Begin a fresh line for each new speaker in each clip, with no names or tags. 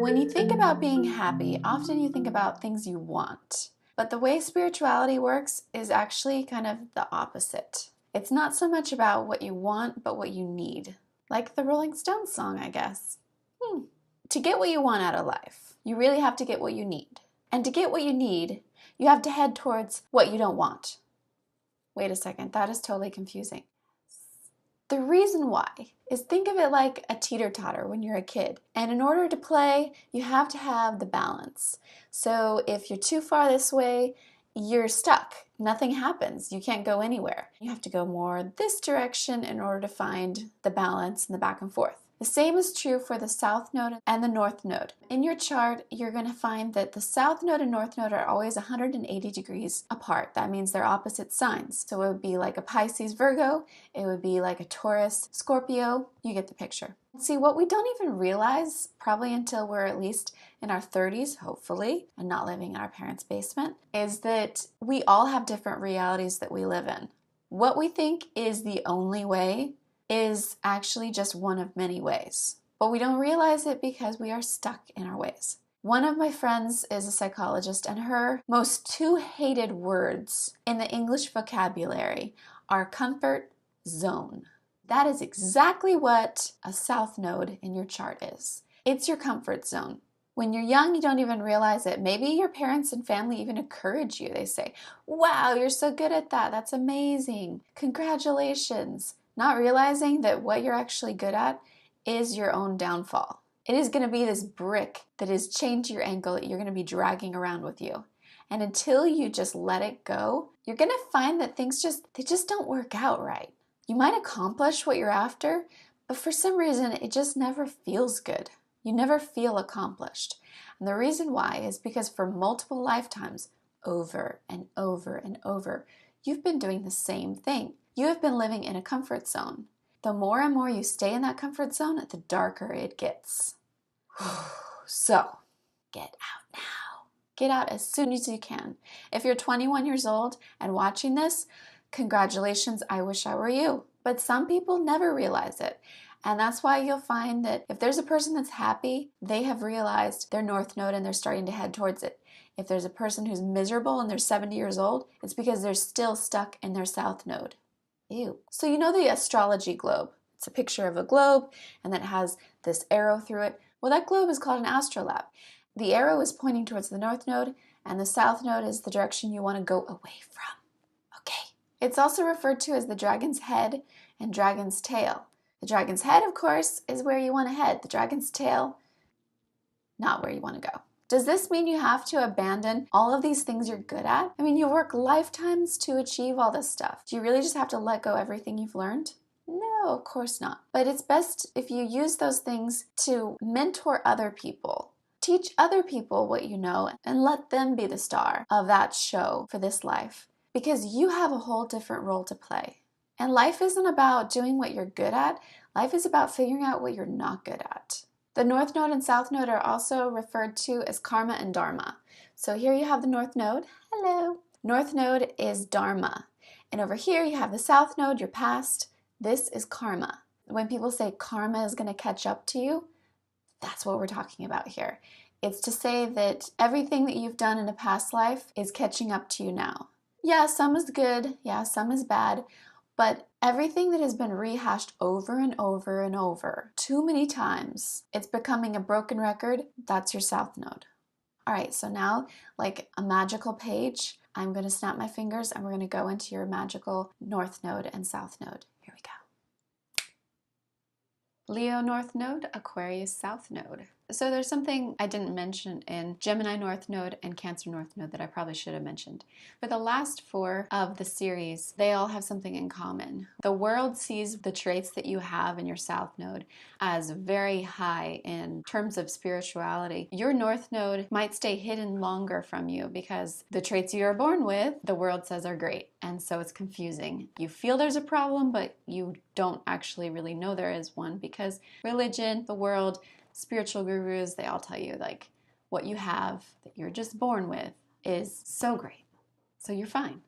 When you think about being happy, often you think about things you want. But the way spirituality works is actually kind of the opposite. It's not so much about what you want, but what you need. Like the Rolling Stones song, I guess. To get what you want out of life, you really have to get what you need. And to get what you need, you have to head towards what you don't want. Wait a second, that is totally confusing. The reason why is think of it like a teeter-totter when you're a kid. And in order to play, you have to have the balance. So if you're too far this way, you're stuck. Nothing happens. You can't go anywhere. You have to go more this direction in order to find the balance and the back and forth. The same is true for the south node and the north node. In your chart, you're going to find that the south node and north node are always 180 degrees apart. That means they're opposite signs. So it would be like a Pisces Virgo, it would be like a Taurus Scorpio. You get the picture. See, what we don't even realize, probably until we're at least in our 30s, hopefully, and not living in our parents' basement, is that we all have different realities that we live in. What we think is the only way is actually just one of many ways. But we don't realize it because we are stuck in our ways. One of my friends is a psychologist, and her most two hated words in the English vocabulary are comfort zone. That is exactly what a south node in your chart is. It's your comfort zone. When you're young, you don't even realize it. Maybe your parents and family even encourage you. They say, "Wow, you're so good at that. That's amazing. Congratulations." Not realizing that what you're actually good at is your own downfall. It is going to be this brick that is chained to your ankle that you're going to be dragging around with you. And until you just let it go, you're going to find that things just don't work out right. You might accomplish what you're after, but for some reason, it just never feels good. You never feel accomplished. And the reason why is because for multiple lifetimes, over and over and over, you've been doing the same thing. You have been living in a comfort zone. The more and more you stay in that comfort zone, the darker it gets. So, get out now. Get out as soon as you can. If you're 21 years old and watching this, congratulations, I wish I were you. But some people never realize it. And that's why you'll find that if there's a person that's happy, they have realized their north node and they're starting to head towards it. If there's a person who's miserable and they're 70 years old, it's because they're still stuck in their south node. Ew. So you know the astrology globe. It's a picture of a globe and that has this arrow through it. Well, that globe is called an astrolabe. The arrow is pointing towards the north node and the south node is the direction you want to go away from. Okay. It's also referred to as the dragon's head and dragon's tail. The dragon's head, of course, is where you want to head. The dragon's tail, not where you want to go. Does this mean you have to abandon all of these things you're good at? I mean, you work lifetimes to achieve all this stuff. Do you really just have to let go everything you've learned? No, of course not. But it's best if you use those things to mentor other people. Teach other people what you know and let them be the star of that show for this life. Because you have a whole different role to play. And life isn't about doing what you're good at. Life is about figuring out what you're not good at. The north node and south node are also referred to as karma and dharma. So here you have the north node. Hello. North node is dharma. And over here you have the south node, your past. This is karma. When people say karma is going to catch up to you, that's what we're talking about here. It's to say that everything that you've done in a past life is catching up to you now. Yeah, some is good. Yeah, some is bad. But everything that has been rehashed over and over and over too many times, it's becoming a broken record. That's your south node. All right, so now, like a magical page, I'm going to snap my fingers and we're going to go into your magical north node and south node. Here we go. Leo north node, Aquarius south node. So there's something I didn't mention in Gemini north node and Cancer north node that I probably should have mentioned. For the last 4 of the series, they all have something in common. The world sees the traits that you have in your south node as very high in terms of spirituality. Your north node might stay hidden longer from you because the traits you are born with, the world says are great. And so it's confusing. You feel there's a problem, but you don't actually really know there is one because religion, the world, spiritual gurus, they all tell you like what you have that you're just born with is so great. So you're fine,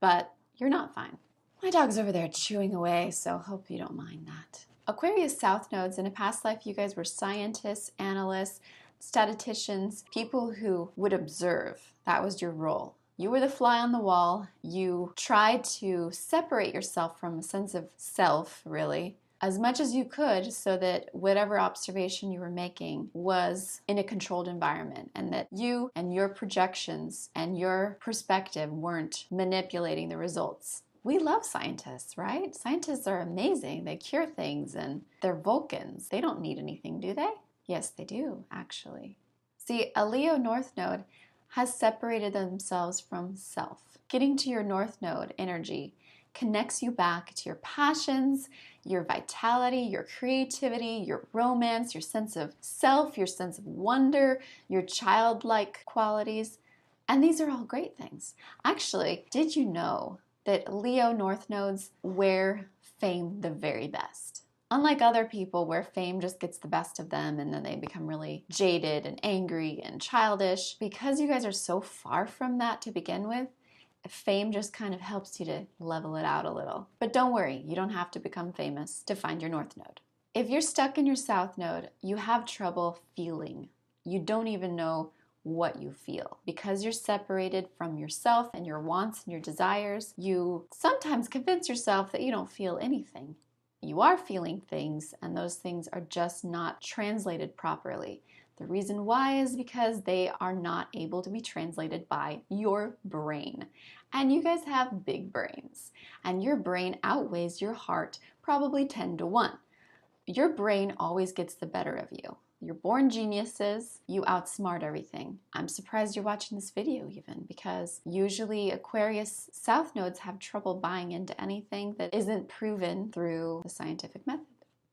but you're not fine. My dog's over there chewing away, so hope you don't mind that. Aquarius south nodes, in a past life you guys were scientists, analysts, statisticians, people who would observe. That was your role. You were the fly on the wall. You tried to separate yourself from a sense of self, really, as much as you could, so that whatever observation you were making was in a controlled environment, and that you and your projections and your perspective weren't manipulating the results. We love scientists, right? Scientists are amazing. They cure things and they're Vulcans. They don't need anything, do they? Yes, they do, actually. See, a Leo North Node has separated themselves from self. Getting to your North Node energy connects you back to your passions, your vitality, your creativity, your romance, your sense of self, your sense of wonder, your childlike qualities. And these are all great things. Actually, did you know that Leo North Nodes wear fame the very best? Unlike other people where fame just gets the best of them and then they become really jaded and angry and childish, because you guys are so far from that to begin with, fame just kind of helps you to level it out a little. But don't worry, you don't have to become famous to find your North Node. If you're stuck in your South Node, you have trouble feeling. You don't even know what you feel. Because you're separated from yourself and your wants and your desires, you sometimes convince yourself that you don't feel anything. You are feeling things, and those things are just not translated properly. The reason why is because they are not able to be translated by your brain. And you guys have big brains, and your brain outweighs your heart probably 10 to 1. Your brain always gets the better of you. You're born geniuses, you outsmart everything. I'm surprised you're watching this video even, because usually Aquarius South Nodes have trouble buying into anything that isn't proven through the scientific method.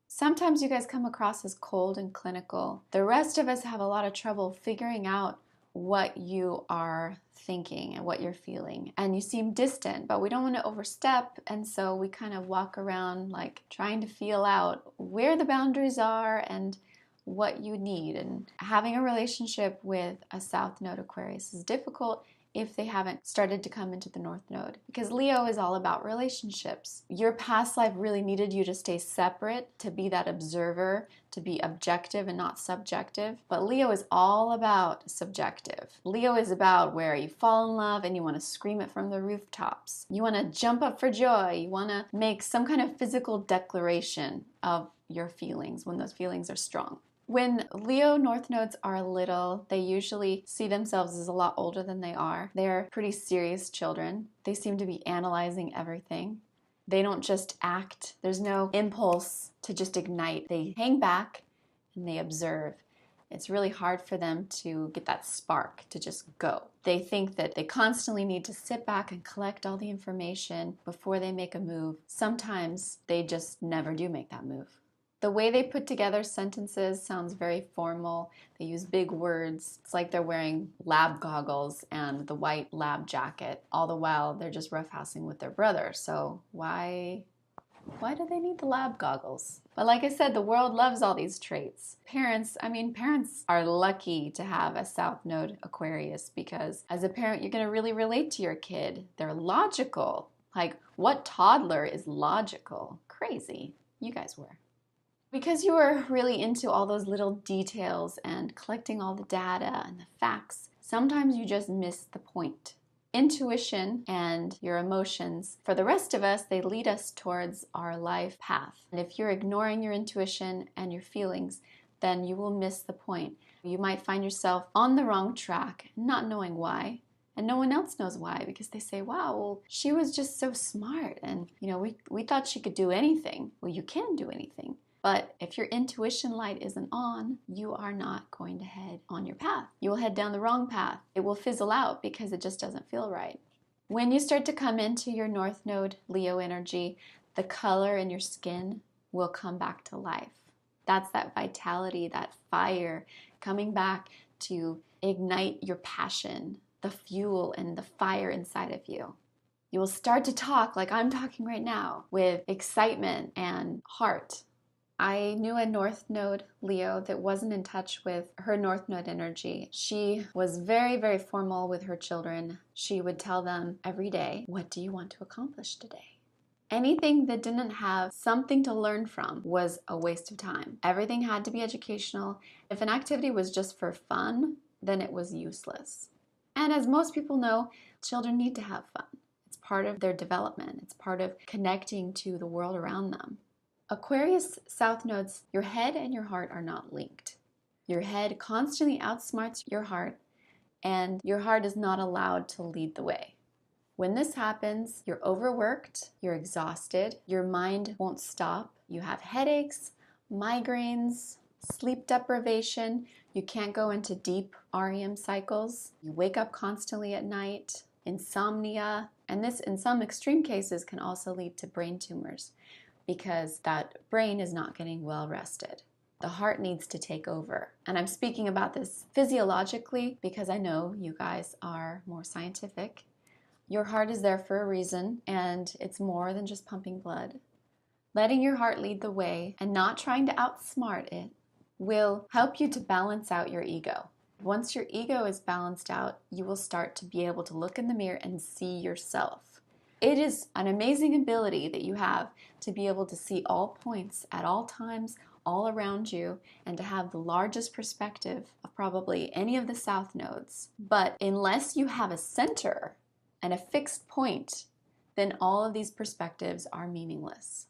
Sometimes you guys come across as cold and clinical. The rest of us have a lot of trouble figuring out what you are thinking and what you're feeling. And you seem distant, but we don't want to overstep, and so we kind of walk around like trying to feel out where the boundaries are and what you need. And having a relationship with a South Node Aquarius is difficult if they haven't started to come into the North Node, because Leo is all about relationships. Your past life really needed you to stay separate, to be that observer, to be objective and not subjective. But Leo is all about subjective. Leo is about where you fall in love and you want to scream it from the rooftops. You want to jump up for joy. You want to make some kind of physical declaration of your feelings when those feelings are strong. When Leo North Nodes are little, they usually see themselves as a lot older than they are. They're pretty serious children. They seem to be analyzing everything. They don't just act. There's no impulse to just ignite. They hang back and they observe. It's really hard for them to get that spark to just go. They think that they constantly need to sit back and collect all the information before they make a move. Sometimes they just never do make that move. The way they put together sentences sounds very formal. They use big words. It's like they're wearing lab goggles and the white lab jacket. All the while, they're just roughhousing with their brother. So why do they need the lab goggles? But like I said, the world loves all these traits. Parents are lucky to have a South Node Aquarius, because as a parent, you're going to really relate to your kid. They're logical. Like, what toddler is logical? Crazy. You guys were. Because you were really into all those little details and collecting all the data and the facts, sometimes you just miss the point. Intuition and your emotions, for the rest of us, they lead us towards our life path. And if you're ignoring your intuition and your feelings, then you will miss the point. You might find yourself on the wrong track, not knowing why. And no one else knows why, because they say, wow, well, she was just so smart. And, we thought she could do anything. Well, you can do anything. But if your intuition light isn't on, you are not going to head on your path. You will head down the wrong path. It will fizzle out because it just doesn't feel right. When you start to come into your North Node Leo energy, the color in your skin will come back to life. That's that vitality, that fire coming back to ignite your passion, the fuel and the fire inside of you. You will start to talk like I'm talking right now, with excitement and heart. I knew a North Node Leo that wasn't in touch with her North Node energy. She was very, very formal with her children. She would tell them every day, what do you want to accomplish today? Anything that didn't have something to learn from was a waste of time. Everything had to be educational. If an activity was just for fun, then it was useless. And as most people know, children need to have fun. It's part of their development. It's part of connecting to the world around them. Aquarius South nodes, your head and your heart are not linked. Your head constantly outsmarts your heart, and your heart is not allowed to lead the way. When this happens, you're overworked, you're exhausted, your mind won't stop, you have headaches, migraines, sleep deprivation, you can't go into deep REM cycles, you wake up constantly at night, insomnia, and this in some extreme cases can also lead to brain tumors because that brain is not getting well rested. The heart needs to take over. And I'm speaking about this physiologically because I know you guys are more scientific. Your heart is there for a reason, and it's more than just pumping blood. Letting your heart lead the way and not trying to outsmart it will help you to balance out your ego. Once your ego is balanced out, you will start to be able to look in the mirror and see yourself. It is an amazing ability that you have to be able to see all points at all times, all around you, and to have the largest perspective of probably any of the south nodes. But unless you have a center and a fixed point, then all of these perspectives are meaningless.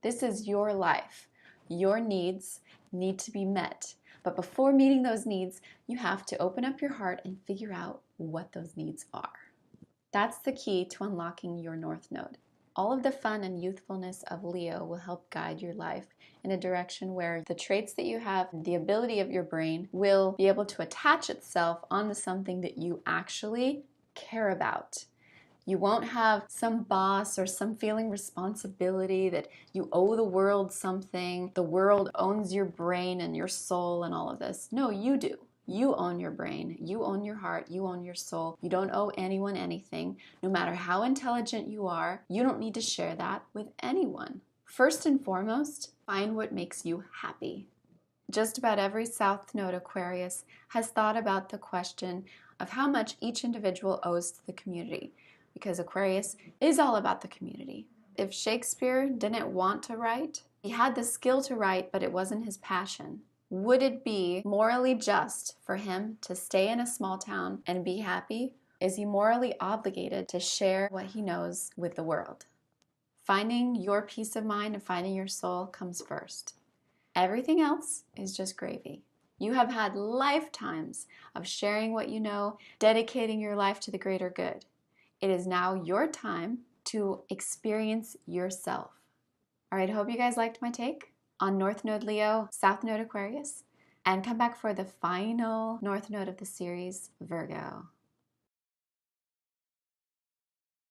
This is your life. Your needs need to be met. But before meeting those needs, you have to open up your heart and figure out what those needs are. That's the key to unlocking your North Node. All of the fun and youthfulness of Leo will help guide your life in a direction where the traits that you have, the ability of your brain, will be able to attach itself onto something that you actually care about. You won't have some boss or some feeling responsibility that you owe the world something. The world owns your brain and your soul and all of this. No, you do. You own your brain. You own your heart. You own your soul. You don't owe anyone anything. No matter how intelligent you are, you don't need to share that with anyone. First and foremost, find what makes you happy. Just about every South Node Aquarius has thought about the question of how much each individual owes to the community, because Aquarius is all about the community. If Shakespeare didn't want to write, he had the skill to write, but it wasn't his passion. Would it be morally just for him to stay in a small town and be happy? Is he morally obligated to share what he knows with the world? Finding your peace of mind and finding your soul comes first. Everything else is just gravy. You have had lifetimes of sharing what you know, dedicating your life to the greater good. It is now your time to experience yourself. All right, hope you guys liked my take on North Node Leo, South Node Aquarius, and come back for the final North Node of the series, Virgo.